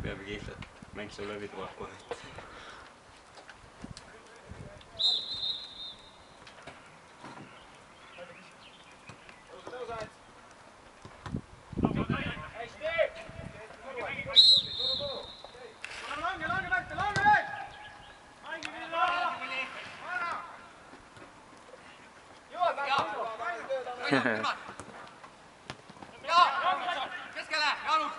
Peab kiirelt, mäng seal läbi tuleb kohe. Keskele, Jaanus!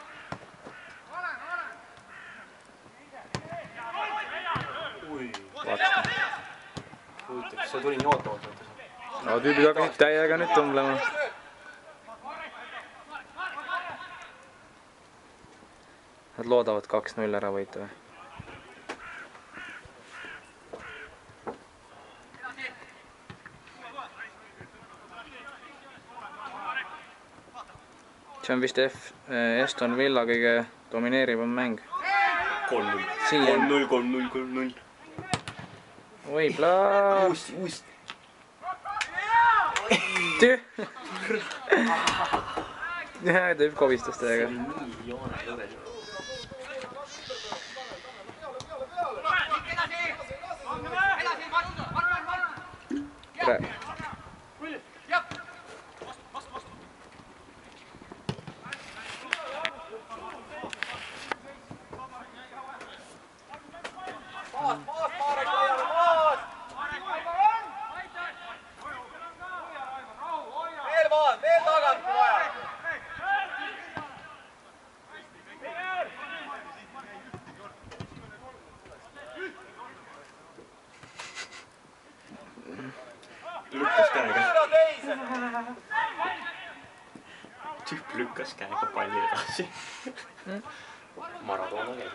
Huvitav, see tuli nii ootamatult. No tüübid hakkasid täiega nüüd tõmblema. Nad loodavad 2-0 ära võita või? See on vist Aston Villa kõige domineerivam mäng. 3-0. 3-0. Oi, plaa! Uust. Tüh! Teeb kobistas täiega. Nii joone juures. Tere! Veel tagant kui vaja. Lükkas käega. Tüüp lükkas käega palli edasi. Maradona käib.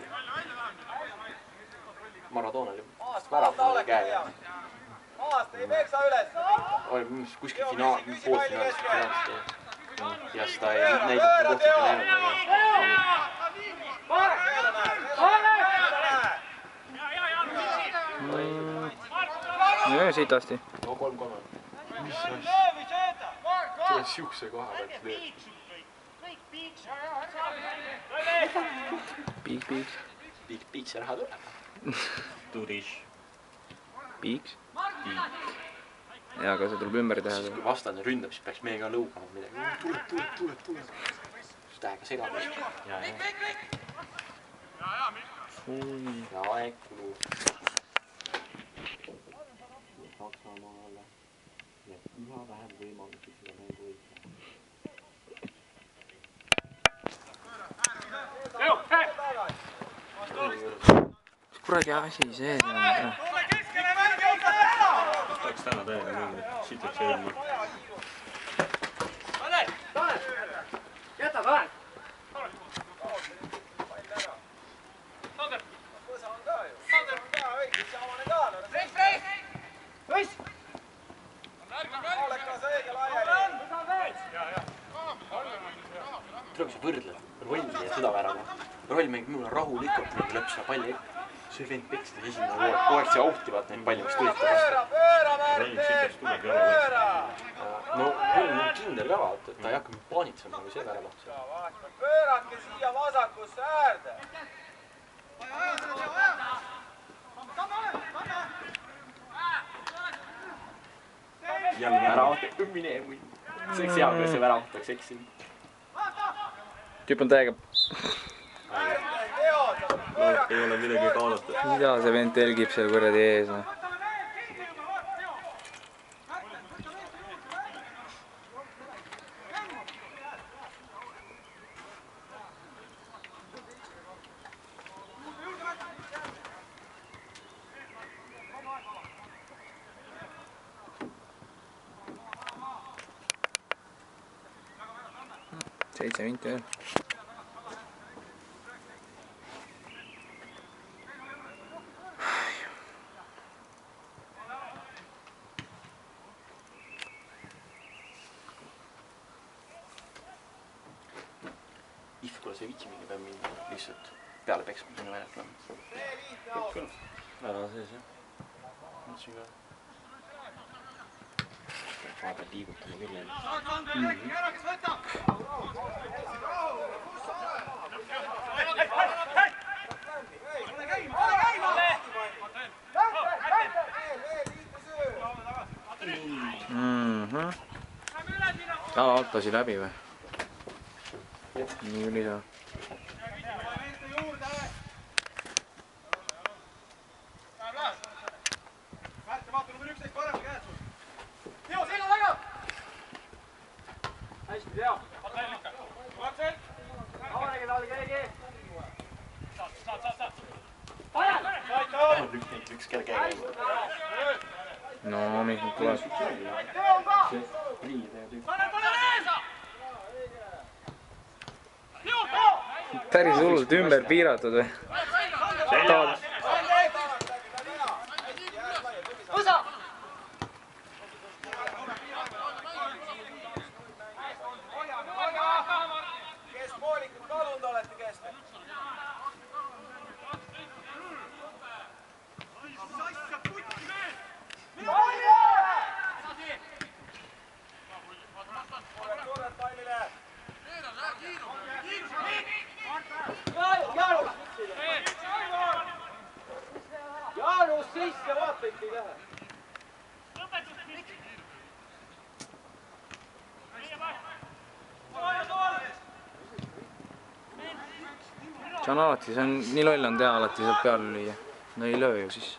Maradona oli väravale käega. Maast ei peksa üles. Oli kuskil poolfinaalist. Ja seda ei näidata kohtadki näinud. Jõe sitasti. No 3-3. Mis asja? Tule siukse koha pealt lööd. Piiks. Piiks raha tuleb. Turis. Piiks? Jaa, aga see tuleb ümber teha. Kui vastane ründab, siis peaks meiega lõugama midagi. Tuleb. Siis tähega segamist. Ja aeg kulub. Saksamaale. Ja üha vähem võimalusi seda mängu võita. Kuradi asi see on. Tahaks täna täiega mingi sitaks eelma. Jäta Tanel! Tuleb see võrdled rolli ja seda värama. Roll mängib mul rahulikult mingi lõpp seda palli. See vend peksti esimene kogu aeg see autivad neid palli, mis tulid ta vastu. Roll sitaks tuleb jala. No roll on kindel jala, et ta ei hakka paanitsema või see värama. Pöörake siia vasakusse äärde! Jälle väravataks mine või. See oleks hea, kui see väravataks eksin. Tüüp on täiega. Ei ole midagi kaalata. Mida see vend telgib seal kuradi ees? Seitse minti veel. Kuule, see vitsimine peab mingi lihtsalt peale peksma sinna väljalt läbi. Peab küll. Ära sees, jah. Mõtlesin ka. Vahepeal liigutama küll jälle. Ala alt lasi läbi või? Nii lisa. hästi teab. Avanegi peale keegi. Üks kelle käega. No, mis nüüd tuleb? Päris hullult ümber piiratud või? Kes poolikud kalunud olete keskel? Jaanus sisse, vaata ikka ei lähe. See on alati, see on nii loll on teha alati sealt peale lüüa. No ei löö ju sisse.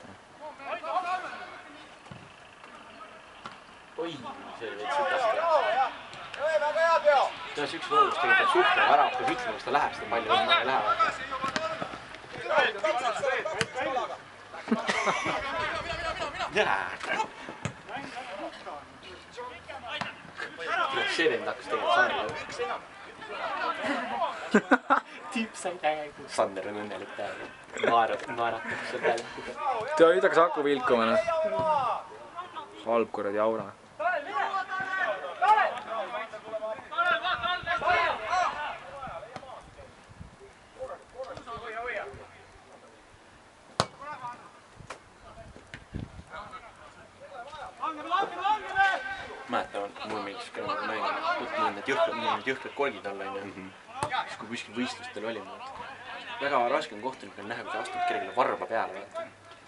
Oi, see oli veits sitast. Jõe, väga hea Teo. See on üks loodus tegelikult suhtlema ära, kui ütlema, kas ta läheb seda palju või ei lähe. See vend hakkas tegelikult Sandrile. Tüüp sai täiega. Sander on õnnelik täiega. Naeratab seal täiega. Ta nüüd hakkas haku vilkuma. Halb kuradi aura. Mäletan, mul meeldis ka nagu mängida. Need jõhkrad kolgid all on. Siis kui kuskil võistlustel olime. Väga raske on kohtunikul näha, kui sa astud kellelegi varba peale.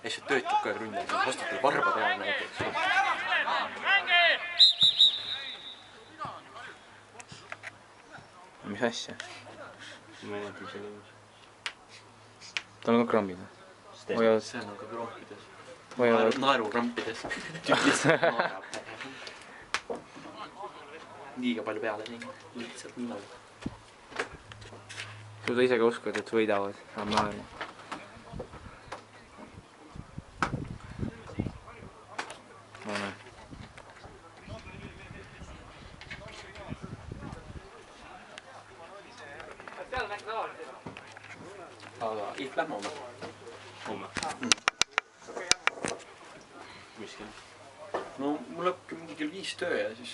Ja siis töötab kogu aeg ründel, siis astud talle varba peale näiteks. Mis asja? Ma ei tea, mis see on. Tal on ka krambid. See on ka krampides. Naerukrampides. Liiga palju peale teinud. Lihtsalt niimoodi. Sul ise ka uskud, et võidavad. Saab naeru. No näe. Aga Ihv lähme homme. Homme? Kuskil. No mul lõppki mingi kell 5 töö ja siis...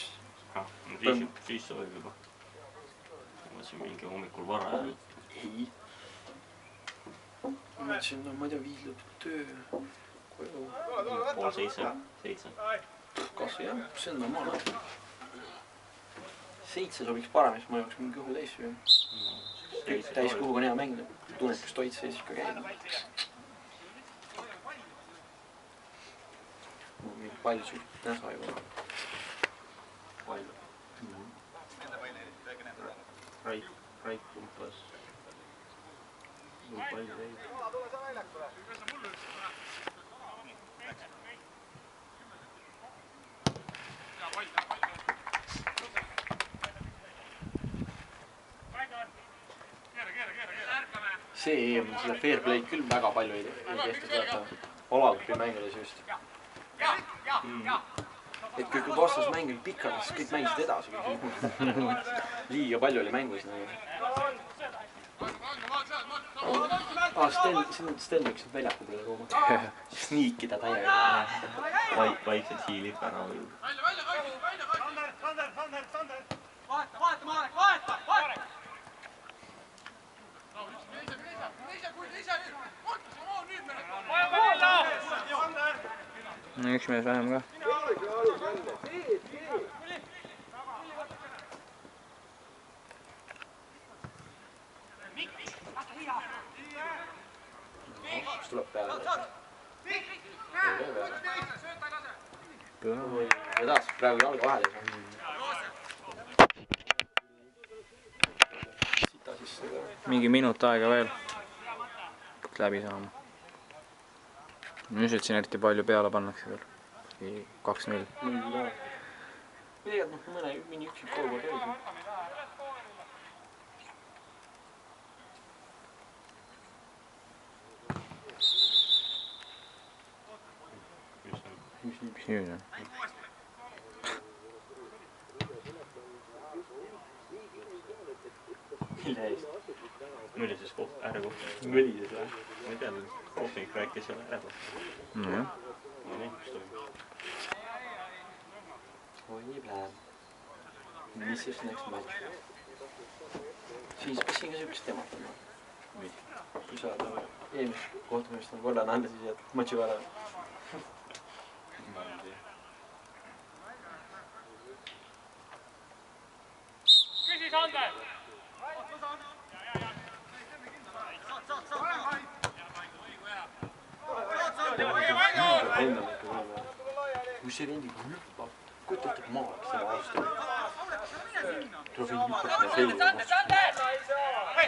Siis sa võib juba. Ma siin mingi hommikul vara ajal. Ei. Ma mõtlesin, no ma ei tea, 5 lõpp töö. Koju. 6:30, 7. Kas jah, see on normaalne. 7 sobiks parem, siis ma jooks mingi kõhu täis või. Täis kuhuga on hea mängida. Tunned, kas toit sees ikka käib. Mul mingi palju suht näsa juba. Palju. Raik umpas. Mul palju teid. See EM seda fair play'd küll väga palju ei tehtud, vaata Olagripi mängides just. Et kui vastas mäng oli pikalt, siis kõik mängisid edasi. Liiga palju oli mängus. Sten võiks nüüd väljaku peale kooma. Sniikida täiega. Vaikselt hiilib ära või. Vaata, Marek, vaata! No üks mees vähem ka. Mis tuleb peale? Ma tahtsin praegu jalga vahele. asja. mingi minut aega veel. Peaks läbi saama. Nüüd siin eriti palju peale pannakse veel. 2-0. Tegelikult mõne mini üksik olukord oli. Mis nüüd on? Mille eest? Millises äärekohtas? Mõlises või? Ma ei tea, kohtunik rääkis selle äärekohtas. Nojah. Ma ei tea, mis toimub. Oi pläb. Mis just next match? Siis siin ka siukest teemat on. Mis? Kui sa eelmist kohtumist on korra anda, siis jääd matši vara. Ma ei tea. Küsi Sander! Kui see rendiga hüppab, kujutab maad selle vastu. Tuleb hüppab selle selja vastu.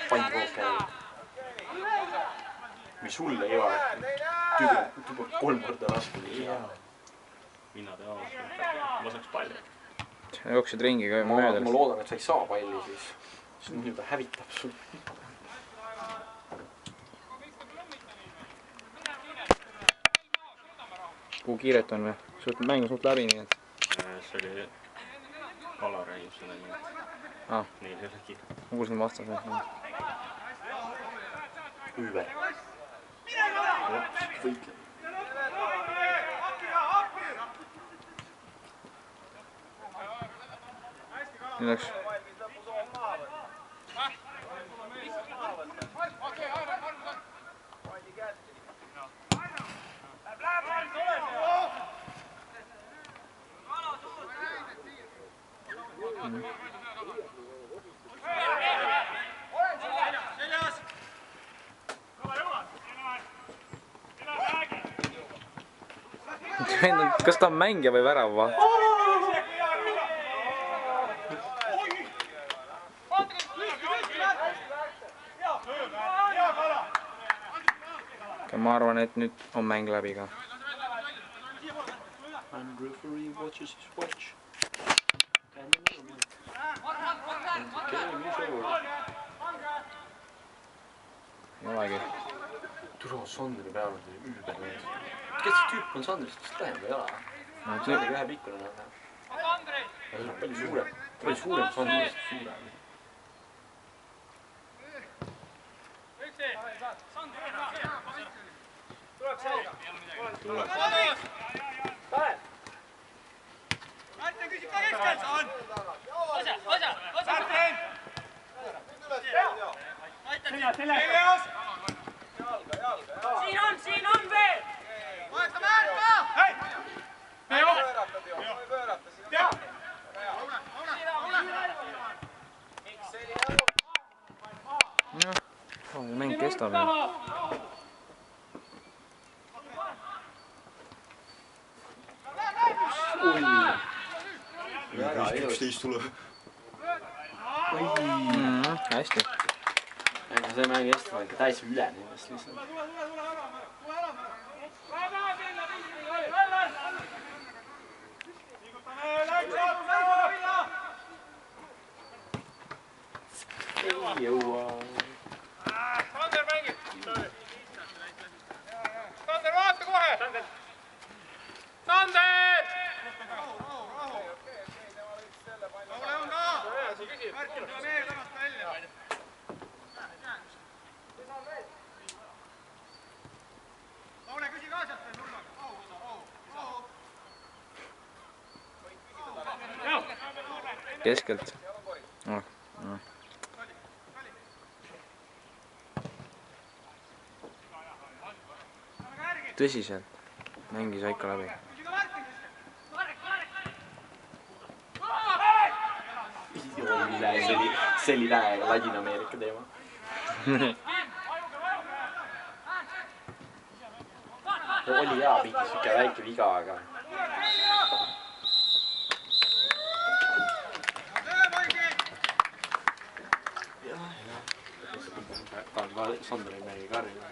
Pannkook käib. Mis sulle ei ole. Tüdruk 3 korda raske. Mina tean aastal. Ma saaks palju. Sa jooksid ringi ka mööda. Ma loodan, et sa ei saa palli siis. See nüüd hävitab sul. Kuhu kiiret on või? Mäng on suht läbi, nii et... See oli Kalar räägib seda nii. Neil ei ole kiiret. Ma kuulsin vastas. Üüber. Võitleb. Nii läks. Kas ta on mängija või värava? Ma arvan, et nüüd on mäng läbi ka. And referee watches his watch. Ei olegi. Turo Sandri peal on see üüber mees. Kes see tüüp on Sandrist, kas lähem või ei ole? See oli ühe pikkune näha. See on palju suurem Sandrist suurem. Märten küsib ka keskelt! Osa! Seljas! Siin on veel! Vaata Märta! Hei! Pööratad ju, ei pöörata siin. Jah, mäng kestab veel. tuleb. Hästi. See mäng Eesti on ikka täis üle nendest lihtsalt. Ei jõua. Sander mängib. Sander, vaata kohe! Sander! Ole on ka! Märkil tule meie tänast välja. Ole, küsi ka sealt veel nurgaga. Keskelt. Tõsiselt. Mängis ikka läbi. See oli täiega Ladina-Ameerika teema. Oli hea pidi siuke väike viga, aga... Sander ei midagi karjuda.